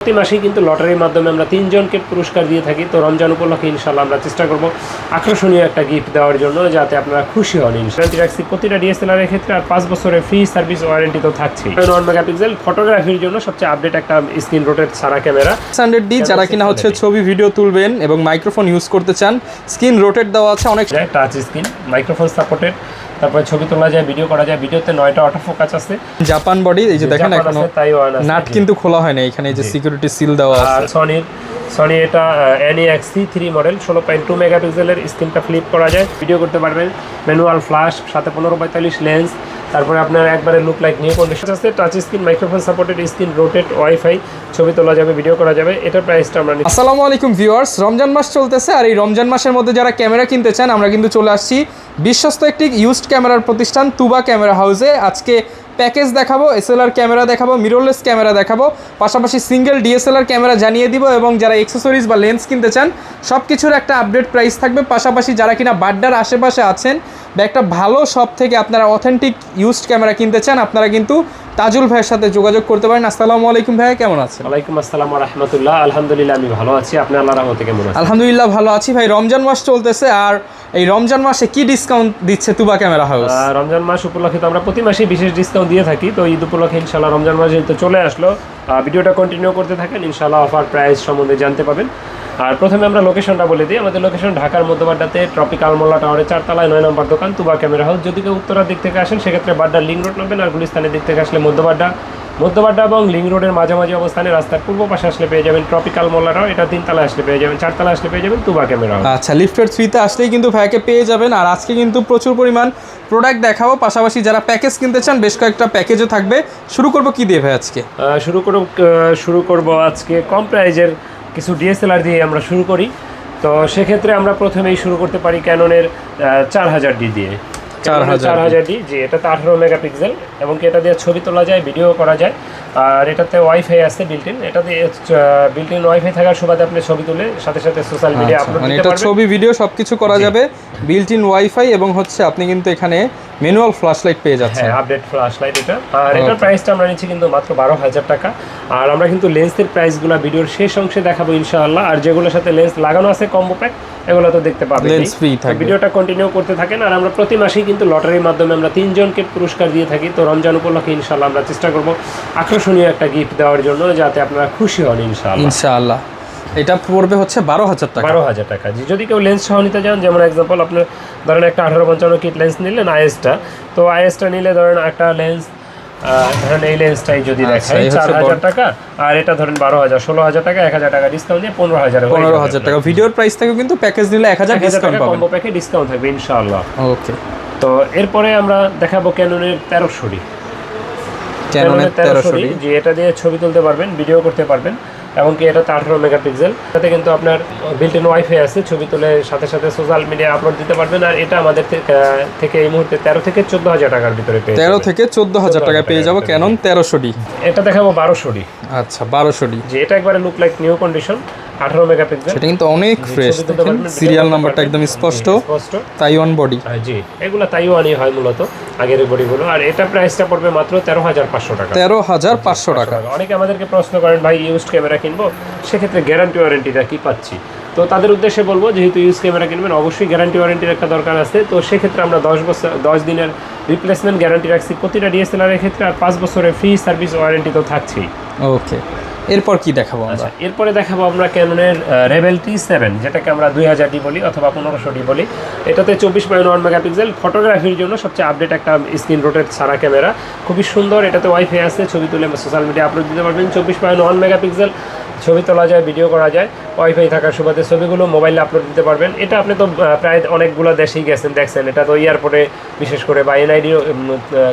প্রতি মাসেই কিন্তু লটারির মাধ্যমে আমরা 3 জনকে পুরস্কার দিয়ে থাকি। তো রমজান উপলক্ষে ইনশাআল্লাহ আমরা চেষ্টা করব আকর্ষণীয় একটা গিফট দেওয়ার জন্য, যাতে আপনারা খুশি হন। ইনশাআল্লাহ রাখছি প্রতিটা ডিএসএলআর এর ক্ষেত্রে, আর 5 বছরের ফ্রি সার্ভিস ওয়ারেন্টি তো থাকছেই। 1 মেগাপিক্সেল ফটোগ্রাফির জন্য সবচেয়ে আপডেট একটা স্ক্রিন রোটেট ছাড়া ক্যামেরা 600D যারা কিনা হচ্ছে ছবি ভিডিও তুলবেন এবং মাইক্রোফোন ইউজ করতে চান, স্ক্রিন রোটেট দেওয়া আছে, অনেক টাচ স্ক্রিন, মাইক্রোফোন সাপোর্টেড, তারপরে ছবি তোলা যায়, ভিডিও করা যায়। ভিডিওতে 9টা অটো ফোকাস আছে, জাপান বডি, এই যে দেখেন এখনো নাট কিন্তু খোলা হয় না, এখানে এই যে সিকিউরিটি সিল দেওয়া আছে। আর সনি এটা NEXC3 মডেল 16.2 মেগাপিক্সেলের, স্ক্রিনটা ফ্লিপ করা যায়, ভিডিও করতে পারবেন, ম্যানুয়াল ফ্ল্যাশ, সাথে 15-45 লেন্স, তারপরে আপনার একবারে লুক লাইক নিউ কন্ডিশন আছে, touch screen, microphone supported, screen rotate, wifi, ছবি তোলা যাবে, ভিডিও করা যাবে। এটার প্রাইসটা আমরা আসসালামু আলাইকুম ভিউয়ার্স, রমজান মাস চলতেছে, আর এই রমজান মাসের মধ্যে যারা ক্যামেরা কিনতে চান, আমরা কিন্তু চলে আসছি বিশ্বস্ত একটি ইউজড ক্যামেরার প্রতিষ্ঠান তুবা ক্যামেরা হাউসে। আজকে প্যাকেজ দেখাবো, এসএলআর ক্যামেরা দেখাবো, মিররলেস ক্যামেরা দেখাবো, পাশাপাশি সিঙ্গেল ডিএসএলআর ক্যামেরা জানিয়ে দিব, এবং যারা অ্যাক্সেসরিজ বা লেন্স কিনতে চান সব কিছুর একটা আপডেট প্রাইস থাকবে। পাশাপাশি যারা কিনা বাড্ডার আশেপাশে আছেন বা একটা ভালো শপ থেকে আপনারা অথেন্টিক ইউজড ক্যামেরা কিনতে চান, আপনারা কিন্তু তাজুল ভাইয়ের সাথে যোগাযোগ করতে পারেন। আসসালামু আলাইকুম ভাই, কেমন আছেন? ওয়ালাইকুম আসসালাম ওয়া রাহমাতুল্লাহ। আলহামদুলিল্লাহ আমি ভালো আছি, আপনি আল্লাহর রহমতে কেমন আছেন? আলহামদুলিল্লাহ ভালো আছি ভাই। রমজান মাস চলতেছে, আর এই রমজান মাসে কি ডিসকাউন্ট দিচ্ছে তুবা ক্যামেরা হাউস? রমজান মাস উপলক্ষে তো আমরা প্রতি মাসেই বিশেষ ডিসকাউন্ট দিয়ে থাকি। তো ঈদ উপলক্ষে ইনশাআল্লাহ রমজান মাস যেহেতু চলে আসলো, ভিডিওটা কন্টিনিউ করতে থাকেন, ইনশাআল্লাহ অফার প্রাইস সম্বন্ধে জানতে পাবেন। আর প্রথমে আমরা লোকেশনটা বলে দিই। আমাদের লোকেশন ঢাকার মধ্যবাড্ডাতে ট্রপিক্যাল মোল্লা টাওয়ারের 4 তলায় 9 নম্বর দোকান তুবা ক্যামেরা হাউস। যদি কেউ উত্তরার দিক থেকে আসেন সেক্ষেত্রে বাড্ডার লিঙ্ক রোড নেবেন, আর গুলিস্তানের দিক থেকে আসলে মধ্যবাড্ডা এবং লিঙ্ক রোডের মাঝামাঝি অবস্থানে রাস্তার পূর্ব পাশে আসলে পেয়ে যাবেন ট্রপিক্যাল মোল্লা টাওয়ার। এটা 3 তলায় আসলে পেয়ে যাবেন, 4 তলায় আসলে পেয়ে যাবেন তুবা ক্যামেরা হাউস। আচ্ছা, লিফটের 3তে আসলেই কিন্তু ভাইকে পেয়ে যাবেন। আর আজকে কিন্তু প্রচুর পরিমাণ প্রোডাক্ট দেখাবো, পাশাপাশি যারা প্যাকেজ কিনতে চান বেশ কয়েকটা প্যাকেজও থাকবে। শুরু করব কি দিয়ে ভাই আজকে? শুরু করব আজকে কম প্রাইজের কিছু ডিএসএলআর দিয়ে আমরা শুরু করি। তো সেক্ষেত্রে আমরা প্রথমেই শুরু করতে পারি ক্যাননের 4000D দিয়ে। 4000D, যে এটাতে 18 মেগাপিক্সেল এবং এটা দিয়ে ছবি তোলা যায়, ভিডিও করা যায়, আর এটাতে ওয়াইফাই আছে বিল্ট-ইন। এটাতে বিল্ট-ইন ওয়াইফাই থাকার সুবাদে আপনি ছবি তুলে সাথে সাথে সোশ্যাল মিডিয়া আপলোড দিতে পারবেন। এটা ছবি ভিডিও সবকিছু করা যাবে, বিল্ট-ইন ওয়াইফাই, এবং হচ্ছে আপনি কিন্তু এখানে ম্যানুয়াল ফ্ল্যাশলাইট পেয়ে যাচ্ছেন। হ্যাঁ, আপডেট ফ্ল্যাশলাইট এটা। আর এটার প্রাইসটা আমরা নিচ্ছি কিন্তু মাত্র 12000 টাকা। আর আমরা কিন্তু লেন্সের প্রাইসগুলো ভিডিওর শেষ অংশে দেখাবো ইনশাআল্লাহ। আর যেগুলোর সাথে লেন্স লাগানো আছে কম্বো প্যাক, এগুলো তো দেখতে পাবেন, লেন্স ফ্রি থাকবে। ভিডিওটা কন্টিনিউ করতে থাকেন। আর আমরা প্রতি মাসেই কিন্তু লটারির মাধ্যমে আমরা 3 জনকে পুরস্কার দিয়ে থাকি। তো রমজান উপলক্ষে ইনশাআল্লাহ আমরা চেষ্টা করব আকর্ষণীয় একটা গিফট দেওয়ার জন্য, যাতে আপনারা খুশি হন ইনশাআল্লাহ। এটা পড়বে হচ্ছে 12000 টাকা। 12000 টাকা। যদি কেউ লেন্স সহ নিতে চান, যেমন এক্সাম্পল আপনার ধরেন একটা 1855 কিট লেন্স নিলেন আইএসটা, তো আইএসটা নিলে ধরেন একটা লেন্স, ধরেন এই লেন্সটাই যদি দেখাই 4000 টাকা, আর এটা ধরেন 12000, 16000 টাকা, 1000 টাকা ডিসকাউন্ট দিয়ে 15000 টাকা। ভিডিওর প্রাইস থেকে কিন্তু প্যাকেজ নিলে 1000 ডিসকাউন্ট পাবেন, কম্বো প্যাকে ডিসকাউন্ট থাকবে ইনশাআল্লাহ। ওকে। তো এরপরে আমরা দেখাবো ক্যাননের 1300D। ক্যাননের 1300D, যে এটা দিয়ে ছবি তুলতে পারবেন, ভিডিও করতে পারবেন, এবং কি এটা 18 মেগাপিক্সেল। এটাতে কিন্তু আপনার বিল্ট-ইন ওয়াইফাই আছে, ছবি তুলে সাথে সাথে সোশ্যাল মিডিয়া আপলোড দিতে পারবেন। আর এটা আমাদের থেকে এই মুহূর্তে 13 থেকে 14000 টাকার ভিতরে পেয়ে 13 থেকে 14000 টাকা পেয়ে যাবো ক্যানন 1300D। এটা দেখাবো 1200D। আচ্ছা, 1200D, যে এটা একবারে look like new condition, 18 megapixel. সেটা কিন্তু অনেক ফ্রেশ, দেখেন সিরিয়াল নাম্বারটা একদম স্পষ্ট, তাইওয়ান বডি। জি, এগুলা তাইওয়ানই হয় মূলত, আগের বডিগুলো। আর এটা প্রাইসটা পড়বে মাত্র 13500 টাকা। 13500 টাকা। অনেকে আমাদেরকে প্রশ্ন করেন, ভাই ইউজড ক্যামেরা কিনবো, সেক্ষেত্রে গ্যারান্টি ওয়ারেন্টিটা কি পাচ্ছি? তো তাদের উদ্দেশ্যে বলবো, যেহেতু ইউজ ক্যামেরা কিনবেন অবশ্যই গ্যারান্টি ওয়ারেন্টির একটা দরকার আছে। তো সেক্ষেত্রে আমরা 10 দিনের রিপ্লেসমেন্ট গ্যারান্টি রাখছি প্রতিটা ডিএসএলআর এর ক্ষেত্রে, আর 5 বছরের ফ্রি সার্ভিস ওয়ারেন্টি তো থাকছেই। ওকে, এরপর কি দেখাবো আমরা? এরপরে দেখাবো আমরা ক্যাননের রেবেল T7, যেটাকে আমরা 2000D বলি অথবা 1500D বলি। এটাতে 24.1 মেগাপিক্সেল, ফটোগ্রাফির জন্য সবচেয়ে আপডেট একটা স্ক্রিন রোটেট ছাড়া ক্যামেরা, খুবই সুন্দর। এটাতে ওয়াইফাই আছে, ছবি তুলে সোশ্যাল মিডিয়া আপলোড দিতে পারবেন। 24.1 মেগাপিক্সেল, ছবি তোলা যায়, ভিডিও করা যায়, ওয়াইফাই থাকার সুবাদে ছবিগুলো মোবাইলে আপলোড দিতে পারবেন। এটা আপনি তো প্রায় অনেকগুলো দেশেই গেছেন, দেখছেন। এটা তো এয়ারপোর্টে বিশেষ করে বা এনআইডি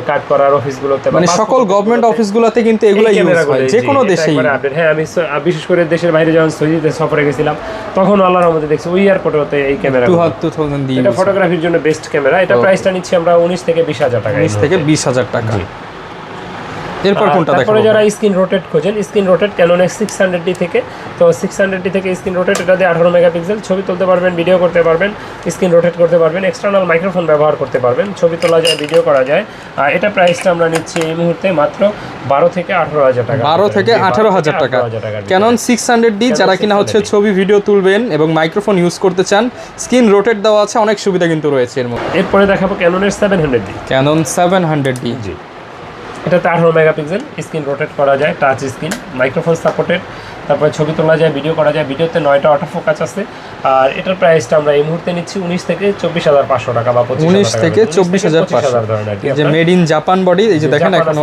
কার্ড করার অফিসগুলোতে, মানে সকল গভর্নমেন্ট অফিসগুলোতে কিন্তু এগুলো ইউজ হয় যে কোনো দেশেই। হ্যাঁ, আমি বিশেষ করে দেশের বাইরে যখন সৌদিতে সফরে গেছিলাম, তখন আল্লাহর রহমতে দেখছি ওই এয়ারপোর্টে এই ক্যামেরা 2000 দিয়ে। এটা ফটোগ্রাফির জন্য বেস্ট ক্যামেরা। এটা প্রাইসটা নিচ্ছি আমরা 19 থেকে 20000 টাকা। 19 থেকে 20000 টাকা। এরপর কোনটা দেখাবো? তারপরে যারা স্ক্রিন রোটেট খোঁজেন, স্ক্রিন রোটেট ক্যাননের 600D থেকে, তো 600D থেকে স্ক্রিন রোটেট, এটা দিয়ে 18 মেগাপিক্সেল, ছবি তুলতে পারবেন, ভিডিও করতে পারবেন, স্ক্রিন রোটেট করতে পারবেন, এক্সটার্নাল মাইক্রোফোন ব্যবহার করতে পারবেন, ছবি তোলা যায়, ভিডিও করা যায়। আর এটা প্রাইসটা আমরা নিচ্ছি এই মুহূর্তে মাত্র 12 থেকে 18,000 টাকা। 12 থেকে 18,000 টাকা। ক্যানন 600D যারা কিনা হচ্ছে ছবি ভিডিও তুলবেন এবং মাইক্রোফোন ইউজ করতে চান, স্ক্রিন রোটেট দেওয়া আছে, অনেক সুবিধা কিন্তু রয়েছে এর মধ্যে। এরপরে দেখাবো ক্যাননের 700D। ক্যানন 700D, জি, এটাতে 18 মেগাপিক্সেল, স্ক্রিন রোটেট করা যায়, টাচ স্ক্রিন, মাইক্রোফোন সাপোর্টেড, তারপরে ছবি তোলা যায়, ভিডিও করা যায়, ভিডিওতে 9টা অটো ফোকাস আছে। আর এটার প্রাইসটা আমরা এই মুহূর্তে নিচ্ছি 19 থেকে 24,500 টাকা বা 19 থেকে 24,500 ধরনের আর কি। যে মেড ইন জাপান বডি, এই যে দেখেন এখনো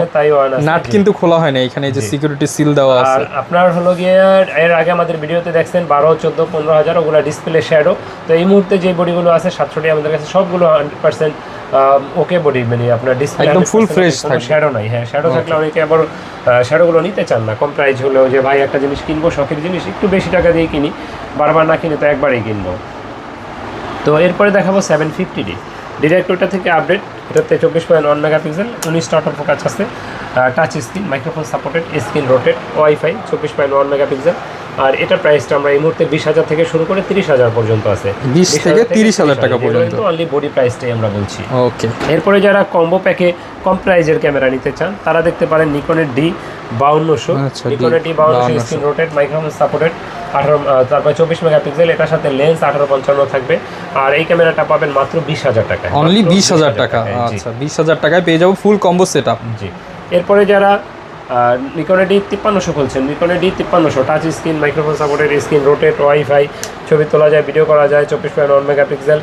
নাট কিন্তু খোলা হয় না, এখানে এই যে সিকিউরিটি সিল দেওয়া আছে। আর আপনার হলো গিয়ে এর আগে আমাদের ভিডিওতে দেখছেন 12, 14, 15,000 ওগুলো ডিসপ্লে শ্যাডো। তো এই মুহূর্তে যে বডিগুলো আছে 700D আমাদের কাছে সবগুলো 100% ওকে বডি, মানে আপনার ডিসপ্লে একদম ফুল ফ্রেশ থাকবে, শ্যাডো নাই। হ্যাঁ, শ্যাডো থাকলে অনেকে আবার শ্যাডোগুলো নিতে চান না, কম প্রাইস হলেও, যে ভাই একটা জিনিস কিনবো, শখের জিনিস, একটু বেশি টাকা দিয়ে কিনি, বারবার না কিনে তো একবারেই কিনবো। তো এরপরে দেখাবো 750D। ডিরেক্ট ওটা থেকে আপডেট, এটাতে 24.1 মেগাপিক্সেল, 19টা অটো ফোকাস আছে, touch screen, microphone supported, screen rotate, wifi, 24.1 megapixel. আর এটার প্রাইসটা আমরা এই মুহূর্তে 20,000 থেকে শুরু করে 30,000 পর্যন্ত আছে। 20 থেকে 30,000 টাকা পর্যন্ত অনলি বডি প্রাইসটাই আমরা বলছি। ওকে। এরপরে যারা কম্বো প্যাকে কম প্রাইজের ক্যামেরা নিতে চান, তারা দেখতে পারেন নিকনের D5200। নিকনের D5200 screen rotate, microphone supported, 18, তারপর 24 মেগাপিক্সেল, এটার সাথে লেন্স 1855 থাকবে। আর এই ক্যামেরাটা পাবেন মাত্র 20,000 টাকায়, অনলি 20,000 টাকা। আচ্ছা, 20,000 টাকায় পেয়ে যাবো ফুল কম্বো সেটআপ। জি। এরপরে যারা নিকনের D5300 খুলছেন, নিকনের D5300 touch screen, microphone supported, screen rotate, wifi, ছবি তোলা যায়, ভিডিও করা যায়, 24.1 মেগাপিক্সেল,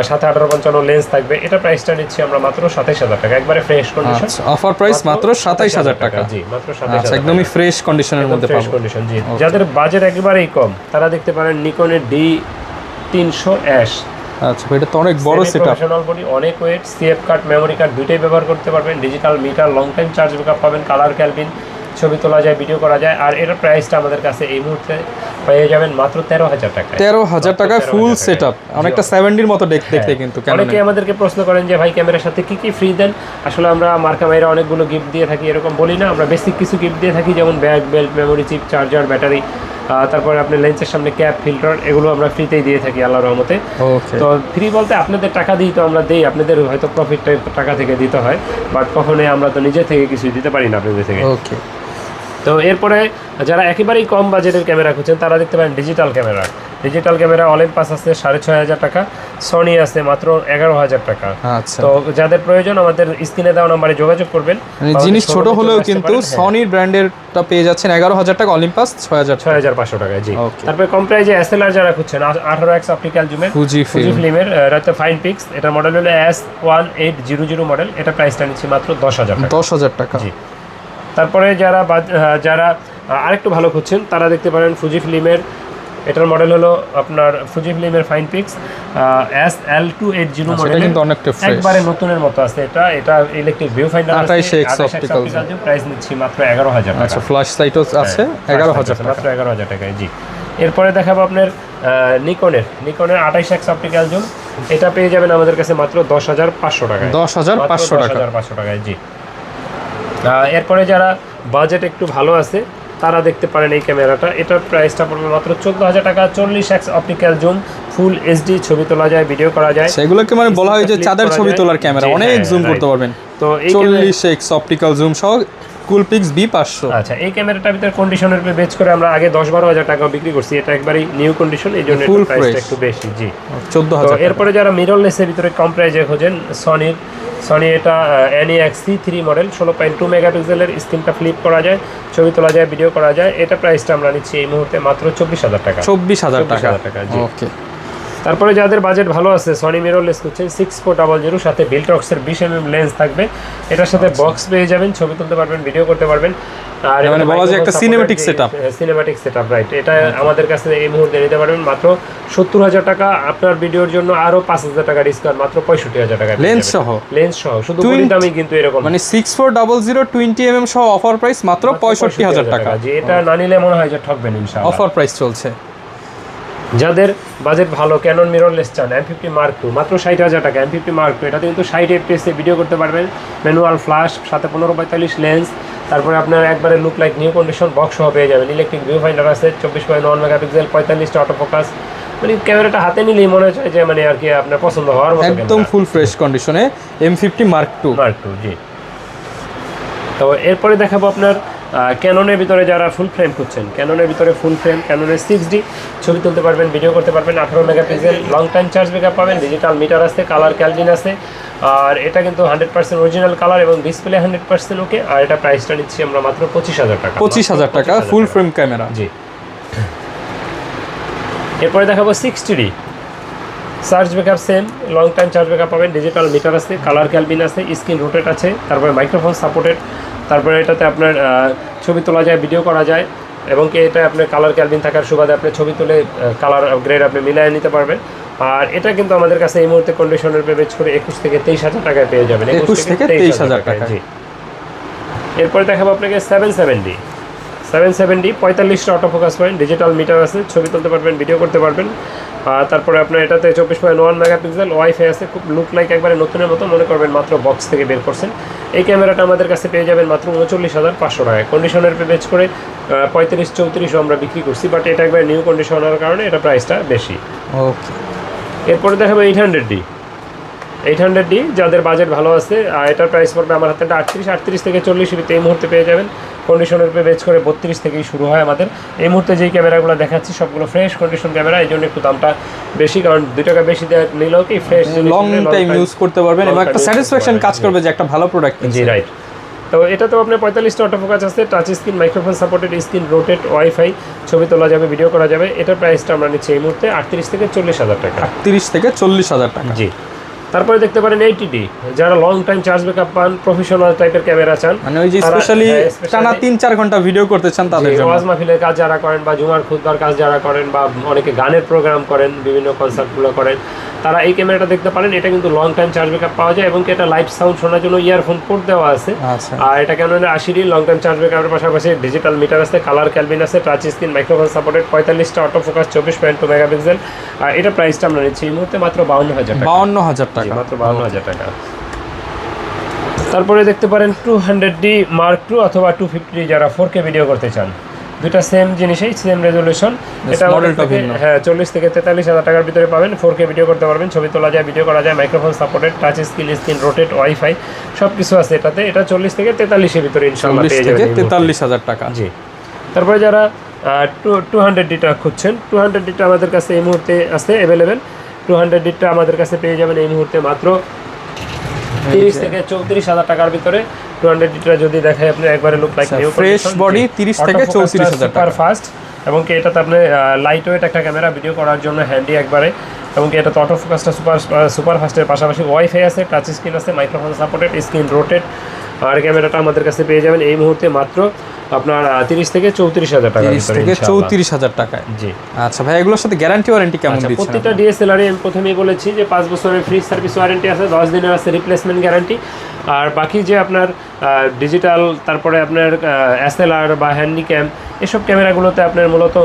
সাথে 1855 লেন্স থাকবে। এটা প্রাইসটা নিচ্ছি আমরা মাত্র 27,000 টাকা, একবারে ফ্রেশ কন্ডিশন। অফার প্রাইস মাত্র 27,000 টাকা। জি, মাত্র 27,000, একদমই ফ্রেশ কন্ডিশনের মধ্যে ফ্রেশ পাবো। কন্ডিশন। জি, যাদের বাজেট একেবারেই কম, তারা দেখতে পারেন নিকনের D300S। আচ্ছা, এটা তো অনেক বড় সেটআপ, প্রফেশনাল বডি, অনেক weight, CF card, memory card দুইটাই ব্যবহার করতে পারবেন, digital meter, long time charge backup পাবেন, কালার ক্যালভিন, ছবি তোলা যায়, ভিডিও করা যায়। আর এটার প্রাইসটা আমাদের কাছে এই মুহূর্তে পেয়ে যাবেন মাত্র 13,000 টাকা। 13,000 টাকা ফুল সেটআপ, অনেকটা 70-র মতো দেখতে কিন্তু। অনেকে আমাদেরকে প্রশ্ন করেন যে ভাই ক্যামেরার সাথে কি কি ফ্রি দেন? আসলে আমরা মার্কা মাইরা অনেকগুলো গিফট দিয়ে থাকি, এরকম বলি না, আমরা বেসিক কিছু গিফট দিয়ে থাকি, যেমন bag, belt, memory chip, charger, battery, তারপরে আপনি লেন্সের সামনে ক্যাপ, ফিল্টার, এগুলো আমরা ফ্রিতেই দিয়ে থাকি আল্লাহর রহমতে। তো ফ্রি বলতে আপনাদের টাকা দিই, তো আমরা দিই, আপনাদের হয়তো প্রফিট টাকা থেকে দিতে হয়, বাট কখনোই আমরা তো নিজে থেকে কিছু দিতে পারি না আপনাদের থেকে। ওকে। তো এরপরে যারা একেবারেই কম বাজেটের ক্যামেরা খুঁজছেন, তারা দেখতে পারেন digital camera. Digital camera Olympus আছে 6,500 টাকা, সনি আছে মাত্র 11,000 টাকা। আচ্ছা, তো যাদের প্রয়োজন আমাদের স্ক্রিনে দেওয়া নম্বরে যোগাযোগ করবেন। জিনিস ছোট হলেও কিন্তু সনির ব্র্যান্ডেরটা পেয়ে যাচ্ছেন 11,000 টাকা, অলিম্পাস 6,500 টাকা। জি। তারপরে কম প্রাইজে এসএলআর যারা খুঁজছেন, 18x অপটিক্যাল জুমের, ফুজি ফিল্মের, এটা ফাইন পিক্স, এটা মডেল হলো S1800 মডেল, এটা প্রাইসটা নিচ্ছি মাত্র 10,000 টাকা। 10,000 টাকা। জি। তারপরে যারা আরেকটু ভালো খুঁজছেন, তারা দেখতে পারেন ফুজি ফিল্মের, এটার মডেল হলো আপনার ফুজি ফিল্মের ফাইন পিক্স SL280 মডেল, কিন্তু অনেকটা ফ্রেশ, একবারে নতুনের মতো আছে। এটা ইলেকট্রিক ভিউ ফাইন্ডার আছে, 28x অপটিক্যাল জুম, প্রাইস নিচ্ছি মাত্র 11,000 টাকা। আচ্ছা, ফ্ল্যাশ লাইটও আছে 11,000 টাকা, মাত্র 11,000 টাকায়। জি। এরপরে দেখাবো আপনার নিকনের 28x অপটিক্যাল জুম, এটা পেয়ে যাবেন আমাদের কাছে মাত্র 10,500 টাকায়। 10,500 টাকা। 10,500 টাকায়। জি। এরপরে যারা বাজেট একটু ভালো আছে, তারা দেখতে পারেন এই ক্যামেরাটা, এটার প্রাইসটা পড়বে মাত্র 14,000 টাকা। 40x optical zoom, full HD, ছবি তোলা যায়, ভিডিও করা যায়, সেগুলোকে মানে বলা হয় যে চাঁদের ছবি তোলার ক্যামেরা, অনেক জুম করতে পারবেন। তো 40x অপটিক্যাল জুম সহ কুলপিক্স B500। আচ্ছা, এই ক্যামেরাটার ভিতরে কন্ডিশনের উপর বেচ করে আমরা আগে 10-12,000 টাকা বিক্রি করছি, এটা একবারই নিউ কন্ডিশন, এই জন্য এর প্রাইসটা একটু বেশি। জি। 14,000। এরপরে যারা মিররলেসের ভিতরে কম প্রাইজে খোঁজেন, সনি এটা NEX-C3 মডেল, 16.2 মেগাপিক্সেলের, স্ক্রিনটা ফ্লিপ করা যায়, ছবি তোলা যায়, ভিডিও করা যায়। এটা প্রাইসটা আমরা নিচ্ছি এই মুহূর্তে মাত্র 24,000 টাকা। 24,000 টাকা। জি। ওকে। তারপরে যাদের বাজেট ভালো আছে, সনি মিররলেস খুঁজছেন, 6400 সাথে বিল্টক্সের 20mm লেন্স থাকবে, এটার সাথে বক্স পেয়ে যাবেন, ছবি তুলতে পারবেন, ভিডিও করতে পারবেন। আর মানে বলা যায় একটা সিনেম্যাটিক সেটআপ, রাইট। এটা আমাদের কাছে এই মুহূর্তে নিতে পারবেন মাত্র 70,000 টাকা। আপনার ভিডিওর জন্য আরো 5,000 টাকা ডিসকাউন্ট, মাত্র 65,000 টাকা লেন্স সহ শুধু বডি দামই কিন্তু এরকম, মানে 6400 20mm সহ অফার প্রাইস মাত্র 65,000 টাকা। জি, এটা না নিলে মনে হয় যে ঠকবেন ইনশাআল্লাহ। অফার প্রাইস চলছে। যাদের বাজেট ভালো, ক্যানন মিররলেস চান, M50 Mark II মাত্র 60,000 টাকা। M50 Mark II, এটাতে কিন্তু 60 fps ভিডিও করতে পারবেন, ম্যানুয়াল ফ্ল্যাশ, সাথে 15x45 লেন্স, তারপরে আপনার একবারে look like new condition box সহ পেয়ে যাবেন। ইলেকট্রিক ভিউ ফাইন্ডার আছে, 24.1 মেগাপিক্সেল, 45টা অটোফোকাস। মানে ক্যামেরাটা হাতে নিলেই মনে হচ্ছে যে মানে আর কি আপনার পছন্দ হওয়ার মতো একদম ফুল ফ্রেশ কন্ডিশনে M50 Mark II। জি। তো এরপরে দেখাবো আপনার ক্যাননের ভিতরে যারা ফুল ফ্রেম খুঁজছেন, ক্যাননের ভিতরে ফুল ফ্রেম, ক্যাননের 6D ছবি তুলতে পারবেন, ভিডিও করতে পারবেন, 18 megapixel, long time charge backup পাবেন, ডিজিটাল মিটার আছে, কালার ক্যালভিন আছে। আর এটা কিন্তু 100% অরিজিনাল কালার এবং ডিসপ্লে 100% ওকে। আর এটা প্রাইসটা নিচ্ছি আমরা মাত্র 25,000 টাকা। 25,000 টাকা ফুল ফ্রেম ক্যামেরা। জি। এরপরে দেখাবো 60D charge backup, same long time charge backup পাবেন, ডিজিটাল মিটার আছে, কালার ক্যালভিন আছে, স্ক্রিন রোটেট আছে, তারপরে মাইক্রোফোন সাপোর্টেড, তারপরে এটাতে আপনার ছবি তোলা যায়, ভিডিও করা যায় এবং কি এটা আপনার কালার ক্যালভিন থাকার সুবাদে আপনি ছবি তুলে কালার আপগ্রেড আপনি মিলিয়ে নিতে পারবেন। আর এটা কিন্তু আমাদের কাছে এই মুহূর্তে কন্ডিশনের পেমেন্ট করে 21 থেকে 23,000 টাকায় পেয়ে যাবেন। 21 থেকে 23,000 টাকা। জি। এরপরে দেখাবো আপনাকে 770 45টা অটোফোকাস পয়েন্ট, ডিজিটাল মিটার আছে, ছবি তুলতে পারবেন, ভিডিও করতে পারবেন। আর তারপরে আপনার এটাতে 24.1 মেগাপিক্সেল, ওয়াইফাই আছে, খুব লুক লাইক একবারে নতুনের মতো মনে করবেন, মাত্র বক্স থেকে বের করছেন। এই ক্যামেরাটা আমাদের কাছে পেয়ে যাবেন মাত্র 39,500 টাকায়। কন্ডিশনের পেমেন্ট করে 35-34 আমরা বিক্রি করছি, বাট এটা একবার নিউ কন্ডিশনের কারণে এটা প্রাইসটা বেশি। ওকে। এরপরে দেখাবো 800D যাদের বাজেট ভালো আছে। আর এটার প্রাইস পড়বে আমার হাতে 38 থেকে 40 এই মুহূর্তে পেয়ে যাবেন। কন্ডিশনের পে বেচ করে 32 থেকেই শুরু হয় আমাদের। এই মুহূর্তে যেই ক্যামেরাগুলো দেখাচ্ছি সবগুলো ফ্রেশ কন্ডিশন ক্যামেরা, এই জন্য একটু দামটা বেশি, কারণ 2 টাকা বেশি দেওয়া নিলেও কি ফ্রেশ লং টাইম ইউজ করতে পারবেন এবং একটা স্যাটিসফ্যাকশন কাজ করবে যে একটা ভালো প্রোডাক্ট। জি রাইট। তো এটা তো আপনার 45টা অটোফোকাস আছে, touch screen, microphone supported, screen rotate, wifi, ছবি তোলা যাবে, ভিডিও করা যাবে। এটার প্রাইসটা আমরা নিচ্ছি এই মুহূর্তে 38 থেকে 40,000 টাকা। 38 থেকে 40,000 টাকা। জি। তারপরে দেখতে পারেন 80D যারা লং টাইম চার্জ ব্যাকআপ পান, প্রফেশনাল টাইপের ক্যামেরা চান, মানে ওই যে স্পেশালি টানা 3-4 ঘন্টা ভিডিও করতে চান তাদের জন্য। ওয়াজ মাহফিলের কাজ যারা করেন বা জুমার খুতবার কাজ যারা করেন বা অনেকে গানের প্রোগ্রাম করেন, বিভিন্ন কনসার্টগুলো করেন, তারা এই ক্যামেরাটা দেখতে পারেন। এটা কিন্তু লং টাইম চার্জ ব্যাকআপ পাওয়া যায় এবং এটা লাইভ সাউন্ড শোনার জন্য ইয়ারফোন পোর্ট দেওয়া আছে। আর এটা কেননা 80D লং টাইম চার্জ ব্যাকআপের পাশাপাশি ডিজিটাল মিটার আছে, কালার ক্যালভিন আছে, টাচ স্ক্রিন, মাইক্রোফোন সাপোর্টেড, 45টা অটোফোকাস, 24.2 মেগাপিক্সেল। আর এটা প্রাইসটা আমরা নিচ্ছি এই মুহূর্তে মাত্র 52,000 টাকা। 52,000 টাকা, মাত্র 52,000 টাকা। তারপরে দেখতে পারেন 200D Mark II অথবা 250D যারা 4K ভিডিও করতে চান, দুটা সেম জিনিসই, সেম রেজলিউশন। এটা মডেলটা ভিন্ন। হ্যাঁ, 40 থেকে 43,000 টাকার ভিতরে পাবেন। 4K ভিডিও করতে পারবেন, ছবি তোলা যায়, ভিডিও করা যায়, microphone supported, touch screen rotate, wifi সব কিছু আছে এটাতে। এটা 40 থেকে 43 এর ভিতরে ইনশাআল্লাহ পেয়ে যাবেন। 43,000 টাকা। জি। তারপরে যারা 200Dটা খুঁজছেন, 200Dটা আমাদের কাছে এই মুহূর্তে আছে অ্যাভেলেবেল। 200Dটা আমাদের কাছে পেয়ে যাবেন এই মুহূর্তে মাত্র 30 থেকে 34,000 টাকার ভিতরে। 200Dটা যদি দেখাই আপনি একবারে look like new fresh body, 30 থেকে 34,000 টাকা। সুপার ফাস্ট এবং কি এটাতে আপনি লাইট ওয়েট একটা ক্যামেরা, ভিডিও করার জন্য হ্যান্ডি একবারে। এবং কি এটাতে অটো ফোকাসটা সুপার ফাস্টের পাশাপাশি ওয়াইফাই আছে, টাচ স্ক্রিন আছে, মাইক্রোফোন সাপোর্টেড, স্ক্রিন রোটেট। আর ক্যামেরাটা আমাদের কাছে পেয়ে যাবেন এই মুহূর্তে মাত্র আপনার 30 থেকে 34,000 টাকা। 30 থেকে 34,000 টাকায়। জি। আচ্ছা ভাই, এগুলোর সাথে গ্যারান্টি ওয়ারেন্টি কেমন দিচ্ছেন? প্রত্যেকটা ডিএসএলআর আমি প্রথমেই বলেছি যে 5 বছরের ফ্রি সার্ভিস ওয়ারেন্টি আছে, 10 দিনের আছে রিপ্লেসমেন্ট গ্যারান্টি। আর বাকি যে আপনার ডিজিটাল, তারপরে আপনার এসএলআর বা হ্যান্ডিক্যাম, এসব ক্যামেরাগুলোতে আপনার মূলত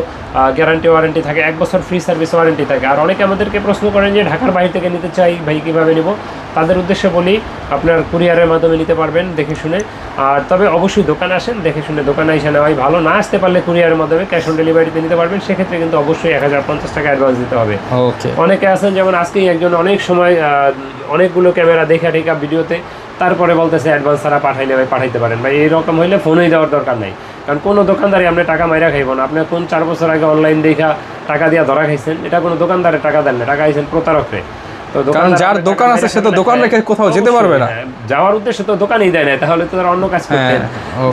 গ্যারান্টি ওয়ারেন্টি থাকে, 1 বছর ফ্রি সার্ভিস ওয়ারেন্টি থাকে। আর অনেকে আমাদেরকে প্রশ্ন করেন যে ঢাকার বাইরে থেকে নিতে চাই ভাই, কীভাবে নেব? তাদের উদ্দেশ্যে বলি আপনার কুরিয়ারের মাধ্যমে নিতে পারবেন দেখে শুনে। আর তবে অবশ্যই দোকানে আসেন, দেখে শুনে দোকানে এসে নেওয়াই ভালো। না আসতে পারলে কুরিয়ারের মাধ্যমে ক্যাশ অন ডেলিভারিতে নিতে পারবেন। সেক্ষেত্রে কিন্তু অবশ্যই 1050 টাকা অ্যাডভান্স দিতে হবে। ওকে। অনেকে আছেন যেমন আজকেই একজন অনেক সময় অনেকগুলো ক্যামেরা দেখা টেকা ভিডিওতে, তারপরে বলতেছে অ্যাডভান্স ছাড়া পাঠাইলে ভাই পাঠাইতে পারেন। ভাই এইরকম হইলে ফোনই দেওয়ার দরকার নাই, কারণ কোনো দোকানদারই আপনি টাকা মাইরা খাইব না। আপনি কোন 4 বছর আগে অনলাইন দেখা টাকা দিয়ে ধরা খাইছেন, এটা কোনো দোকানদারে টাকা দেন না, টাকা খাইছেন প্রতারকরে। তো যার দোকান আছে সে তো দোকান রেখে কোথাও যেতে পারবে না, যাওয়ার উদ্দেশ্যে তো দোকানই দেয় না, তাহলে তো তারা অন্য কাজ করতেন।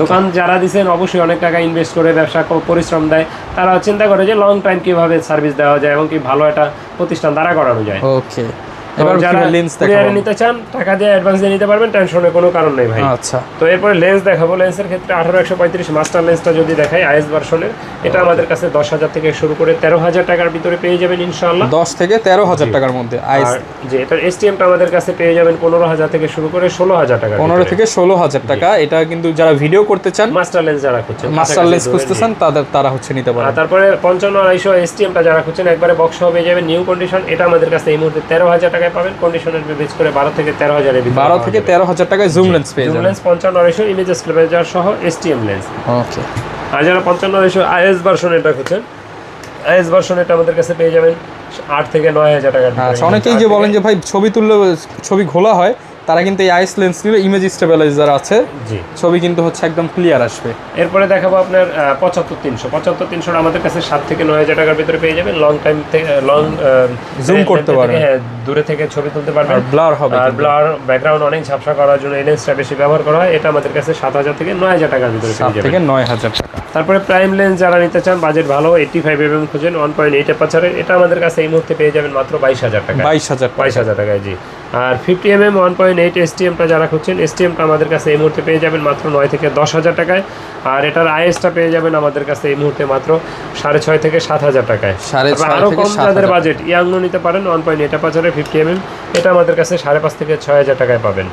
দোকান যারা দিচ্ছেন অবশ্যই অনেক টাকা ইনভেস্ট করে ব্যবসা পরিশ্রম দেয়, তারা চিন্তা করে যে লং টাইম কিভাবে সার্ভিস দেওয়া যায় এবং কি ভালো একটা প্রতিষ্ঠান দাঁড়া করানো যায়। ওকে। এবার যারা লেন্স কুরিয়ারে নিতে চান টাকা দিয়ে অ্যাডভান্স দিয়ে নিতে পারবেন, টেনশনের কোনো কারণ নেই ভাই। আচ্ছা। তো এরপরে লেন্স দেখাবো। লেন্সের ক্ষেত্রে 18-135 মাস্টার লেন্সটা যদি দেখাই আইএস ভার্সনের, এটা আমাদের কাছে 10,000 থেকে শুরু করে 13,000 টাকার ভিতরে পেয়ে যাবেন ইনশাআল্লাহ। 10 থেকে 13,000 টাকার মধ্যে আইএস। জি, এটার এসটিএমটা আমাদের কাছে পেয়ে যাবেন 15,000 থেকে শুরু করে 16,000 টাকা। 15 থেকে 16,000 টাকা। এটা কিন্তু যারা ভিডিও করতে চান, মাস্টার লেন্স যারা খুঁজছেন, মাস্টার লেন্স খুঁজতেছেন, তারা হচ্ছে নিতে পারেন। তারপরে 55-250 এসটিএমটা যারা খুঁজছেন একবারে বক্স সহ পেয়ে যাবেন নিউ কন্ডিশন। এটা আমাদের কাছে এই মুহূর্তে 13,000 টাকা টাকায় পাবেন, কন্ডিশনের বেচ করে 12 থেকে 13,000 এর ভিতরে 12 থেকে 13,000 টাকায় জুম লেন্স পেয়ে জুম যাবেন। লেন্স 55-200 ইমেজ স্টেবিলাইজার সহ STM লেন্স। ওকে, আর যারা 55-200 IS ভার্সন এটা খুঁজছেন, IS ভার্সন এটা আমাদের কাছে পেয়ে যাবেন 8 থেকে 9,000 টাকার ভিতরে। আচ্ছা, অনেকেই যে বলেন যে ভাই ছবি তুললে ছবি ঘোলা হয়, তারা কিন্তু এই আইস লেন্স নিলে ইমেজ স্টেবিলাইজার আছে, জি, ছবি কিন্তু হচ্ছে একদম ক্লিয়ার আসবে। এরপরে দেখাবো আপনার 75-300 আমাদের কাছে 7 থেকে 9,000 টাকার ভিতরে পেয়ে যাবেন। লং টাইম থেকে লং জুম করতে পারবেন, হ্যাঁ, দূরে থেকে ছবি তুলতে পারবেন, আর ব্লার হবে, আর ব্লার ব্যাকগ্রাউন্ড অনেক ঝাপসা করার জন্য এই লেন্সটা বেশি ব্যবহার করা হয়। এটা আমাদের কাছে 7,000 থেকে 9,000 টাকার ভিতরে পেয়ে 7 যাবেন। থেকে 9,000 টাকা। তারপরে প্রাইম লেন্স যারা নিতে চান, বাজেট ভালো, 85mm খুঁজেন 1.8 অ্যাপারচারের, এটা আমাদের কাছে এই মুহূর্তে পেয়ে যাবেন মাত্র 22,000 টাকা। 22,000 টাকায়, জি। আর 50mm 1.8 STMটা যারা খুঁজছেন, STMটা আমাদের কাছে এই মুহূর্তে পেয়ে যাবেন মাত্র 9 থেকে 10,000 টাকায়। আর এটার ISটা পেয়ে যাবেন আমাদের কাছে এই মুহূর্তে মাত্র 6.5 থেকে 7,000 টাকায়। 6.5 আরও থেকে কম 7,000 যাদের বাজেট, ইয়াংনো নিতে পারেন 1.8 অ্যাপারচারের 50mm, এটা আমাদের কাছে 5.5 থেকে 6,000 টাকায় পাবেন।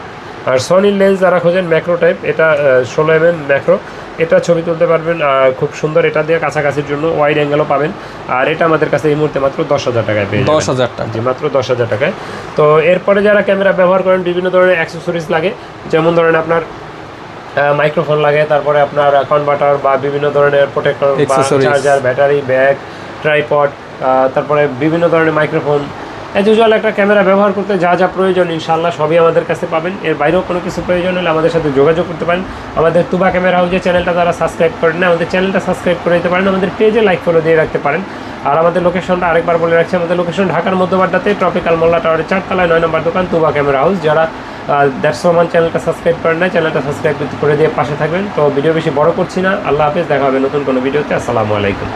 আর সনির লেন্স যারা খোঁজেন ম্যাক্রো টাইপ, এটা 16mm ম্যাক্রো, এটা ছবি তুলতে পারবেন খুব সুন্দর, এটা দিয়ে কাছাকাছির জন্য ওয়াইড অ্যাঙ্গেলও পাবেন। আর এটা আমাদের কাছে এই মুহূর্তে মাত্র 10,000 টাকায় পেয়ে যাবেন। 10,000 টাকা, জি, মাত্র 10,000 টাকায়। তো এরপরে যারা ক্যামেরা ব্যবহার করেন, বিভিন্ন ধরনের অ্যাক্সেসরিজ লাগে, যেমন ধরেন আপনার মাইক্রোফোন লাগে, তারপরে আপনার কনভার্টার বা বিভিন্ন ধরনের প্রোটেক্টর বা চার্জার, ব্যাটারি, ব্যাগ, ট্রাইপড, তারপরে বিভিন্ন ধরনের মাইক্রোফোন, অ্যাজ ইউজুয়াল একটা ক্যামেরা ব্যবহার করতে যা যা প্রয়োজন ইনশাআল্লাহ সবই আমাদের কাছে পাবেন। এর বাইরেও কোনো কিছু প্রয়োজন হলে আমাদের সাথে যোগাযোগ করতে পারেন। আমাদের তুবা ক্যামেরা হাউসের চ্যানেলটা যারা সাবস্ক্রাইব করেন না, আমাদের চ্যানেলটা সাবস্ক্রাইব করে দিতে পারেন, আমাদের পেজে লাইক ফলো দিয়ে রাখতে পারেন। আর আমাদের লোকেশনটা আরেকবার বলে রাখছি, আমাদের লোকেশন ঢাকার মধ্যবাড্ডাতে ট্রপিক্যাল মোল্লা টাওয়ারের 4 তলায় 9 নম্বর দোকান, তুবা ক্যামেরা হাউস। যারা দ্যাটস রহমান চ্যানেলটা সাবস্ক্রাইব করেন না, চ্যানেলটা সাবস্ক্রাইব করে দিয়ে পাশে থাকবেন। তো ভিডিও বেশি বড় করছি না, আল্লাহ হাফেজ, দেখা হবে নতুন কোনো ভিডিওতে। আসসালামু আলাইকুম।